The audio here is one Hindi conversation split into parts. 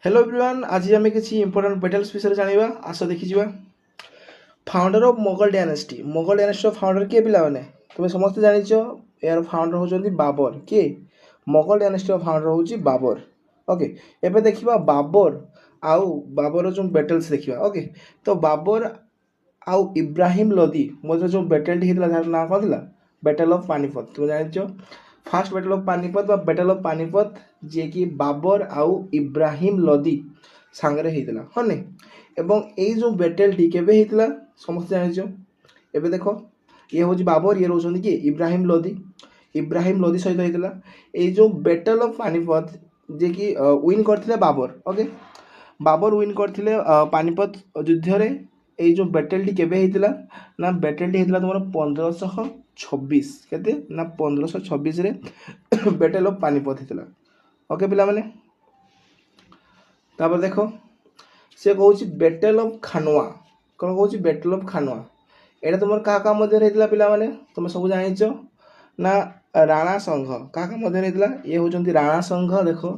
हेलो एवरीवन, आज आम किसी इंपोर्टाट बैटल्स विषय जाना। आस देखीजा founder of Mughal dynasty founder किए पे तुम समस्त जाच यार फाउंडर होती बाबर। किए मोगल डायनेस्टी फाउंडर हूँ बाबर। ओके, एबे देखा बाबर आउ बाबर जो बैटल्स देखा। ओके, तो बाबर आउ इब्राहिम लोदी मध्य जो बैटल होता है ना कौन था बैटल ऑफ पानीपत। तुम जान फास्ट बैटल ऑफ पानीपत बा बैटल ऑफ पानीपत जे कि बाबर आउ इब्राहिम लोदी सांगरे होता हाँ नहीं। एवं यही जो बैटल टी केबे होता समस्त जान। एबे देखो ये हूँ बाबर, ये रोच कि इब्राहिम लोदी सहित होता ये जो बैटल ऑफ पानीपत जे कि विन करते बाबर। ओके, बाबर विन करते पानीपत युद्ध रे। ये जो बैटल टी केबे होता ना बैटल टी होता तुम 1526 केते ना 1526 रे बैटल ऑफ पानीपत होता। ओके पिला माने तापर देखो से कहूँ बैटल ऑफ खानवा। कौन कहूँ बैटल ऑफ खानवा एटा तुम क्या मध्य होता पिला माने तुम सब जानिच ना राणा संघ क्या मध्य होता। ये हूँ राणा संघ। देखो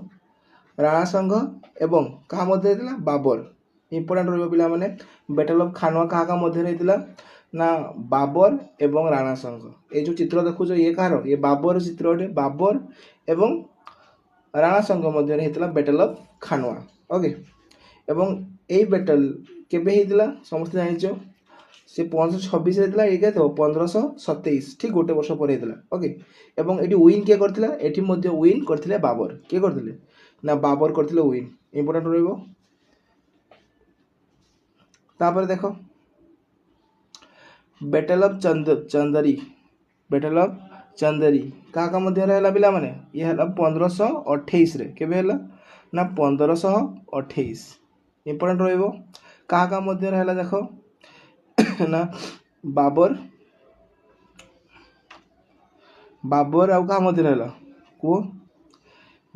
राणा संघ एवं क्या मध्य होता बाबर। इंपोर्टाट रहा माने बैटल ऑफ खानवा क्या मध्य होता ना बाबर एवं राणा संघ। ये जो चित्र देखुच ये कहार ये बाबर चित्र अटे। बाबर एवं राणा संघ मध्य होता बैटल ऑफ खानवा। ओके, एवं यही बैटल केबे होता समस्त जानिच से 1526 होता। ये क्या 1527 ठीक गोटे वर्ष पर होता। ओके, एवं ये विन किए करथिला एठी मध्य विन करथिले बाबर। किए करथिले ना बाबर करथिले विन। इंपोर्टेंट रहइबो। तापर देखो battle of Chandri. Battle of Chandri क्या मध्य रहला पिला माने ये हला 1528 रे केबे हला ना 1528। इंपोर्टेंट रहइबो क्या मध्य रहला देखो ना बाबर आउ क्या मध्य रहला को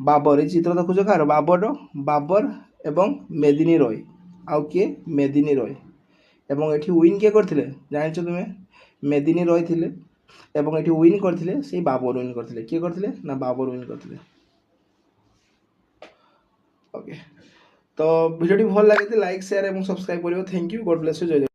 बाबर। ये चित्र देखुच कार बाबर एवं मेदिनी रॉय आउ किए मेदिनी रॉय। एवं एठी विन किए करथिले जानिछ तुमे मेदिनी रॉय थिले। एवं एठी विन करथिले से बाबर विन करथिले। किए करथिले ना बाबर विन करथिले। ओके, तो वीडियो भल लगे लाइक शेयर एवं सब्सक्राइब करियो। Thank you, God bless you, जय जगन्नाथ।